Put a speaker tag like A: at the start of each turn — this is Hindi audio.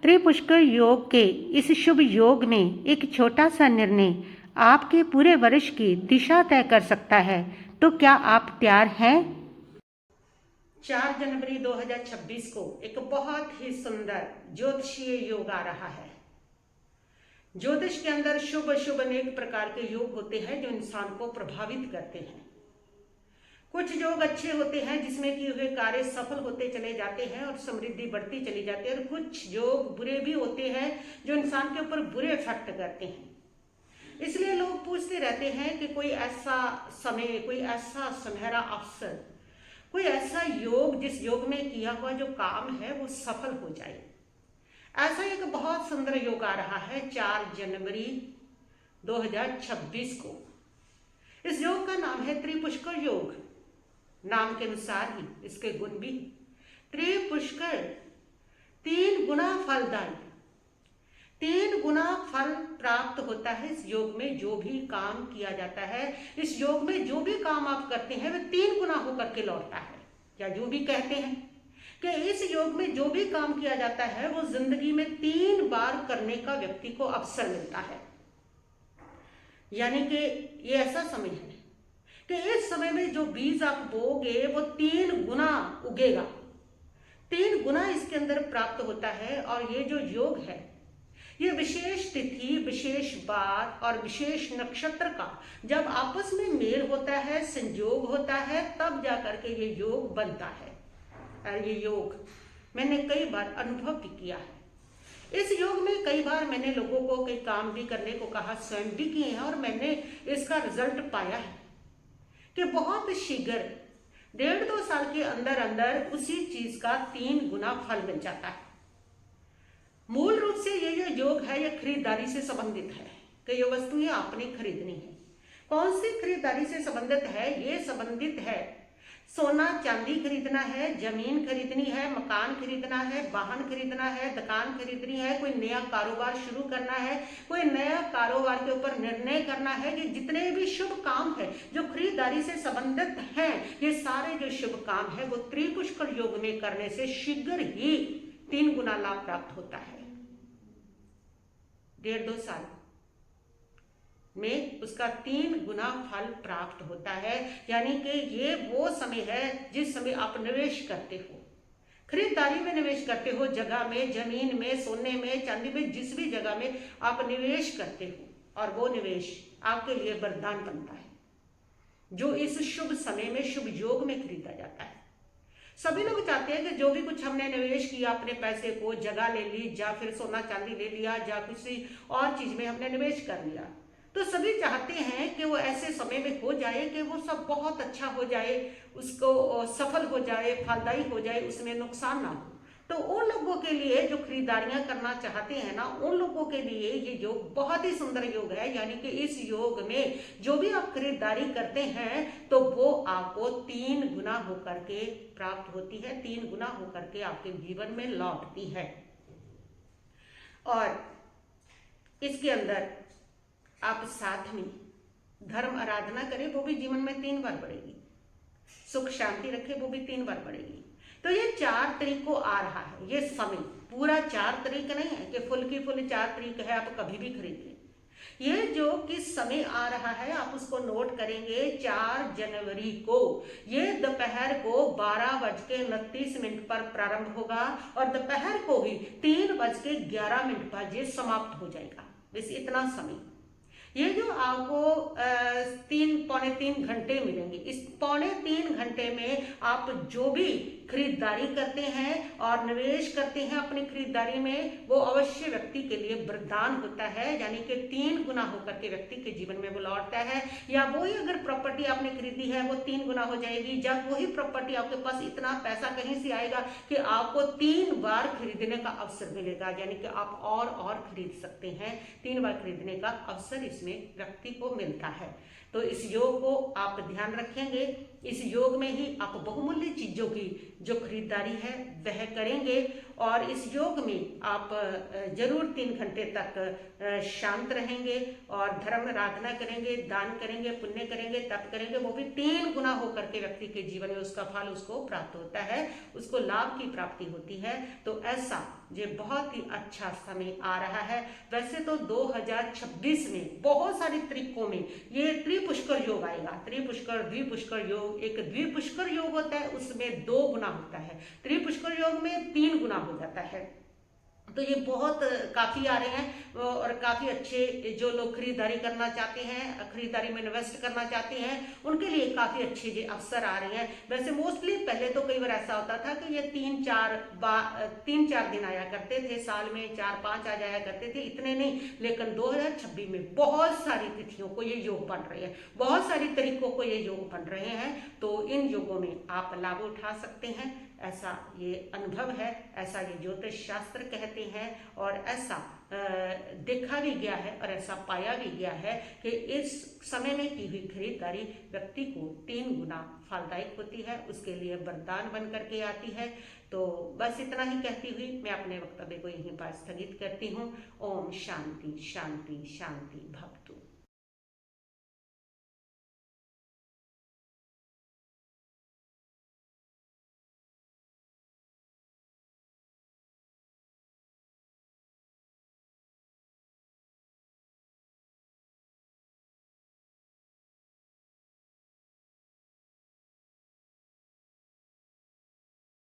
A: त्रिपुष्कर योग के इस शुभ योग में एक छोटा सा निर्णय आपके पूरे वर्ष की दिशा तय कर सकता है। तो क्या आप तैयार हैं?
B: 4 जनवरी 2026 को एक बहुत ही सुंदर ज्योतिषीय योग आ रहा है। ज्योतिष के अंदर शुभ अशुभ अनेक प्रकार के योग होते हैं जो इंसान को प्रभावित करते हैं। कुछ योग अच्छे होते हैं जिसमें किए हुए कार्य सफल होते चले जाते हैं और समृद्धि बढ़ती चली जाती है, और कुछ योग बुरे भी होते हैं जो इंसान के ऊपर बुरे इफेक्ट करते हैं। इसलिए लोग पूछते रहते हैं कि कोई ऐसा समय, कोई ऐसा सुनहरा अवसर, कोई ऐसा योग जिस योग में किया हुआ जो काम है वो सफल हो जाए। ऐसा एक बहुत सुंदर योग आ रहा है 4 जनवरी 2026 को। इस योग का नाम है त्रिपुष्कर योग। नाम के अनुसार ही इसके गुण भी। त्रिपुष्कर 3 गुना फलदायी, 3 गुना फल प्राप्त होता है इस योग में। जो भी काम किया जाता है इस योग में, जो भी काम आप करते हैं वह 3 गुना होकर के लौटता है। या जो भी कहते हैं कि इस योग में जो भी काम किया जाता है वो जिंदगी में 3 बार करने का व्यक्ति को अवसर मिलता है। यानी कि ये ऐसा समय है कि इस समय में जो बीज आप बोगे वो 3 गुना उगेगा, 3 गुना इसके अंदर प्राप्त होता है। और ये जो योग है ये विशेष तिथि, विशेष बार और विशेष नक्षत्र का जब आपस में मेल होता है, संयोग होता है, तब जाकर के ये योग बनता है। और ये योग मैंने कई बार अनुभव भी किया है। इस योग में कई बार मैंने लोगों को कई काम भी करने को कहा, स्वयं भी किए हैं, और मैंने इसका रिजल्ट पाया है कि बहुत शीघ्र 1.5-2 साल के अंदर अंदर उसी चीज का 3 गुना फल मिल जाता है। मूल रूप से ये जो योग है ये खरीदारी से संबंधित है कि ये वस्तुएं आपने खरीदनी है। कौन सी खरीदारी से संबंधित है? ये संबंधित है सोना चांदी खरीदना है, जमीन खरीदनी है, मकान खरीदना है, वाहन खरीदना है, दुकान खरीदनी है, कोई नया कारोबार शुरू करना है, कोई नया कारोबार के ऊपर निर्णय करना है। कि जितने भी शुभ काम है जो खरीदारी से संबंधित हैं, ये सारे जो शुभ काम है वो त्रिपुष्कर योग में करने से शीघ्र ही 3 गुना लाभ प्राप्त होता है। 1.5-2 साल में उसका 3 गुना फल प्राप्त होता है। यानी कि ये वो समय है जिस समय आप निवेश करते हो, खरीदारी में निवेश करते हो, जगह में, जमीन में, सोने में, चांदी में, जिस भी जगह में आप निवेश करते हो, और वो निवेश आपके लिए वरदान बनता है जो इस शुभ समय में, शुभ योग में खरीदा जाता है। सभी लोग चाहते हैं कि जो भी कुछ हमने निवेश किया, अपने पैसे को, जगह ले ली, या फिर सोना चांदी ले लिया, या किसी और चीज में हमने निवेश कर लिया, तो सभी चाहते हैं कि वो ऐसे समय में हो जाए कि वो सब बहुत अच्छा हो जाए, उसको सफल हो जाए, फलदायी हो जाए, उसमें नुकसान ना हो। तो उन लोगों के लिए जो खरीदारियां करना चाहते हैं ना, उन लोगों के लिए ये योग बहुत ही सुंदर योग है। यानी कि इस योग में जो भी आप खरीदारी करते हैं तो वो आपको 3 गुना होकर के प्राप्त होती है, 3 गुना होकर के आपके जीवन में लौटती है। और इसके अंदर आप साथ में धर्म आराधना करें, वो भी जीवन में 3 बार बढ़ेगी। सुख शांति रखे, वो भी 3 बार बढ़ेगी। तो ये 4 तारीख को आ रहा है। ये समय पूरा 4 तारीख नहीं है कि फुल की फुल 4 तारीख है, आप कभी भी खरीद लें। ये जो किस समय आ रहा है आप उसको नोट करेंगे। 4 जनवरी को ये दोपहर को 12:29 पर प्रारंभ होगा और दोपहर को ही 3:11 पर ये समाप्त हो जाएगा। बस इतना समय। ये जो आपको 3-3.25 घंटे मिलेंगे, इस 3.25 घंटे में आप जो भी खरीदारी करते हैं और निवेश करते हैं अपनी खरीदारी में, वो अवश्य व्यक्ति के लिए वरदान होता है। यानी कि 3 गुना होकर के व्यक्ति के जीवन में वो लौटता है। या वही अगर प्रॉपर्टी आपने खरीदी है वो 3 गुना हो जाएगी। जब वही प्रॉपर्टी आपके पास इतना पैसा कहीं से आएगा कि आपको 3 बार खरीदने का अवसर मिलेगा। यानी कि आप और खरीद सकते हैं, 3 बार खरीदने का अवसर इसमें व्यक्ति को मिलता है। तो इस योग को आप ध्यान रखेंगे। इस योग में ही आप बहुमूल्य चीजों की जो खरीदारी है वह करेंगे और इस योग में आप जरूर 3 घंटे तक शांत रहेंगे और धर्म आराधना करेंगे, दान करेंगे, पुण्य करेंगे, तप करेंगे, वो भी 3 गुना होकर के व्यक्ति के जीवन में उसका फल उसको प्राप्त होता है, उसको लाभ की प्राप्ति होती है। तो ऐसा ये बहुत ही अच्छा समय आ रहा है। वैसे तो 2026 में बहुत सारे तरीकों में ये त्रिपुष्कर योग आएगा। त्रिपुष्कर द्विपुष्कर योग, एक द्विपुष्कर योग होता है उसमें 2 गुना होता है, त्रिपुष्कर योग में 3 गुना हो जाता है। तो ये बहुत काफ़ी आ रहे हैं और काफ़ी अच्छे जो लोग खरीदारी करना चाहते हैं, खरीदारी में इन्वेस्ट करना चाहते हैं, उनके लिए काफ़ी अच्छे ये अवसर आ रहे हैं। वैसे मोस्टली पहले तो कई बार ऐसा होता था कि ये 3-4 दिन आया करते थे, साल में 4-5 आ जाया करते थे, इतने नहीं। लेकिन 2026 में बहुत सारी तिथियों को ये योग बन रहे हैं, बहुत सारी तरीकों को ये योग बन रहे हैं। तो इन योगों में आप लाभ उठा सकते हैं, ऐसा ये अनुभव है, ऐसा ये ज्योतिष शास्त्र कहते हैं और ऐसा देखा भी गया है और ऐसा पाया भी गया है कि इस समय में की हुई खरीदारी व्यक्ति को 3 गुना फलदायक होती है, उसके लिए वरदान बन करके आती है। तो बस इतना ही कहती हुई मैं अपने वक्तव्य को यहीं पर स्थगित करती हूँ। ओम शांति शांति शांति भव।